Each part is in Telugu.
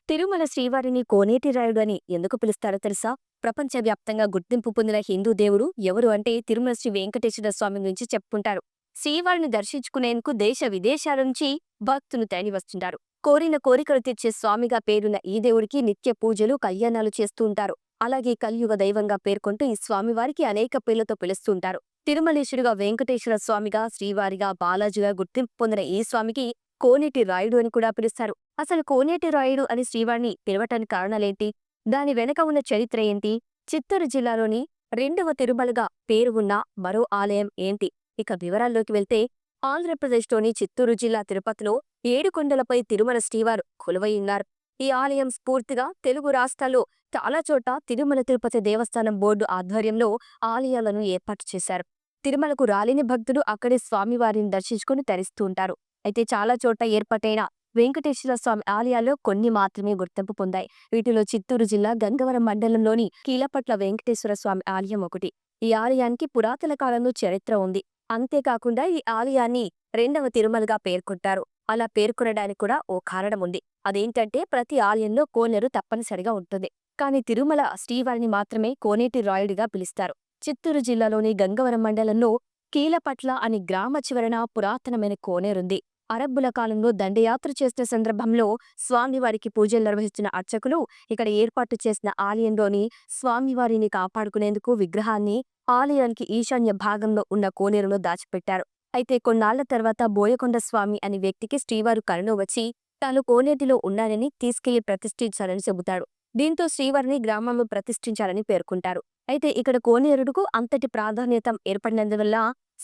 తిరుమల శ్రీవారిని కోనేటి రాయుడు అని ఎందుకు పిలుస్తారో తెలుసా? ప్రపంచవ్యాప్తంగా గుర్తింపు పొందిన హిందూ దేవుడు ఎవరు అంటే తిరుమల శ్రీ వెంకటేశ్వర స్వామి గురించి చెప్పుకుంటారు. శ్రీవారిని దర్శించుకునేందుకు దేశ విదేశాల నుంచి భక్తులు తరలి వస్తుంటారు. కోరిన కోరికలు తెచ్చే స్వామిగా పేరున్న ఈ దేవుడికి నిత్య పూజలు, కళ్యాణాలు చేస్తూ ఉంటారు. అలాగే కలియుగ దైవంగా పేర్కొంటూ ఈ స్వామివారికి అనేక పేర్లతో పిలుస్తుంటారు. తిరుమలేశుడిగా, వెంకటేశ్వర స్వామిగా, శ్రీవారిగా, బాలాజీగా గుర్తింపు పొందిన ఈ స్వామికి కోనేటి రాయుడు అని కూడా పిలుస్తారు. అసలు కోనేటి రాయుడు అని శ్రీవారిని పిలవటానికి కారణాలేంటి? దాని వెనక ఉన్న చరిత్ర ఏంటి? చిత్తూరు జిల్లాలోని రెండవ తిరుమలగా పేరు ఉన్న మరో ఆలయం ఏంటి? ఇక వివరాల్లోకి వెళ్తే, ఆంధ్రప్రదేశ్లోని చిత్తూరు జిల్లా తిరుపతిలో ఏడుకొండలపై తిరుమల శ్రీవారు కొలువై ఉన్నారు. ఈ ఆలయం స్ఫూర్తిగా తెలుగు రాష్ట్రాల్లో చాలా చోట తిరుమల తిరుపతి దేవస్థానం బోర్డు ఆధ్వర్యంలో ఆలయాలను ఏర్పాటు చేశారు. తిరుమలకు రాలేని భక్తులు అక్కడే స్వామివారిని దర్శించుకుని తరిస్తూ ఉంటారు. అయితే చాలా చోట ఏర్పాటైన వెంకటేశ్వర స్వామి ఆలయాల్లో కొన్ని మాత్రమే గుర్తింపు పొందాయి. వీటిలో చిత్తూరు జిల్లా గంగవరం మండలంలోని కీలపట్ల వెంకటేశ్వర స్వామి ఆలయం ఒకటి. ఈ ఆలయానికి పురాతన కాలంలో చరిత్ర ఉంది. అంతేకాకుండా ఈ ఆలయాన్ని రెండవ తిరుమలగా పేర్కొంటారు. అలా పేర్కొనడానికి కూడా ఓ కారణం ఉంది. అదేంటంటే ప్రతి ఆలయంలో కోనేరు తప్పనిసరిగా ఉంటుంది. కానీ తిరుమల శ్రీవారిని మాత్రమే కోనేటి రాయుడిగా పిలుస్తారు. చిత్తూరు జిల్లాలోని గంగవరం మండలంలో కీలపట్ల అని గ్రామ చివరన పురాతనమైన కోనేరుంది. అరబ్బుల కాలంలో దండయాత్ర చేసిన సందర్భంలో స్వామివారికి పూజలు నిర్వహిస్తున్న అర్చకులు ఇక్కడ ఏర్పాటు చేసిన ఆలయంలోని స్వామివారిని కాపాడుకునేందుకు విగ్రహాన్ని ఆలయానికి ఈశాన్య భాగంలో ఉన్న కోనేరులో దాచిపెట్టారు. అయితే కొన్నాళ్ల తర్వాత బోయకొండ స్వామి అనే వ్యక్తికి శ్రీవారు కరుణ వచ్చి తాను కోనేటిలో ఉన్నానని తీసుకెళ్లి ప్రతిష్ఠించాలని చెబుతాడు. దీంతో శ్రీవారిని గ్రామంలో ప్రతిష్ఠించాలని పేర్కొంటారు. అయితే ఇక్కడ కోనేరుడుకు అంతటి ప్రాధాన్యత ఏర్పడినందువల్ల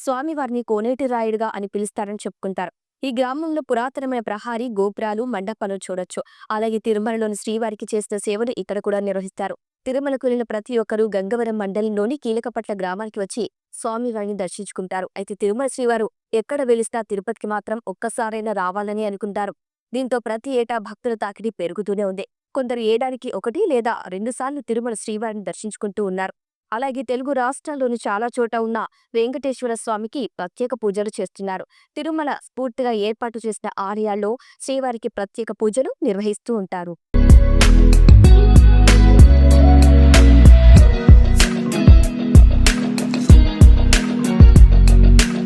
స్వామివారిని కోనేటి రాయుడుగా అని పిలుస్తారని చెప్పుకుంటారు. ఈ గ్రామంలో పురాతనమైన ప్రహారీ, గోపురాలు, మండపాలు చూడొచ్చు. అలాగే తిరుమలలోని శ్రీవారికి చేసిన సేవలు ఇక్కడ కూడా నిర్వహిస్తారు. తిరుమలకు వెళ్లిన ప్రతి ఒక్కరూ గంగవరం మండలంలోని కీలకపట్ల గ్రామానికి వచ్చి స్వామివారిని దర్శించుకుంటారు. అయితే తిరుమల శ్రీవారు ఎక్కడ వెలిసినా తిరుపతికి మాత్రం ఒక్కసారైనా రావాలని అనుకుంటారు. దీంతో ప్రతి ఏటా భక్తుల తాకిడి పెరుగుతూనే ఉంది. కొందరు ఏడాదికి 1 లేదా 2 సార్లు తిరుమల శ్రీవారిని దర్శించుకుంటూ ఉన్నారు. అలాగే తెలుగు రాష్ట్రాల్లోని చాలా చోట ఉన్న వెంకటేశ్వర స్వామికి ప్రత్యేక పూజలు చేస్తున్నారు. తిరుమల స్ఫూర్తిగా ఏర్పాటు చేసిన ఆలయాల్లో శ్రీవారికి ప్రత్యేక పూజలు నిర్వహిస్తూ ఉంటారు.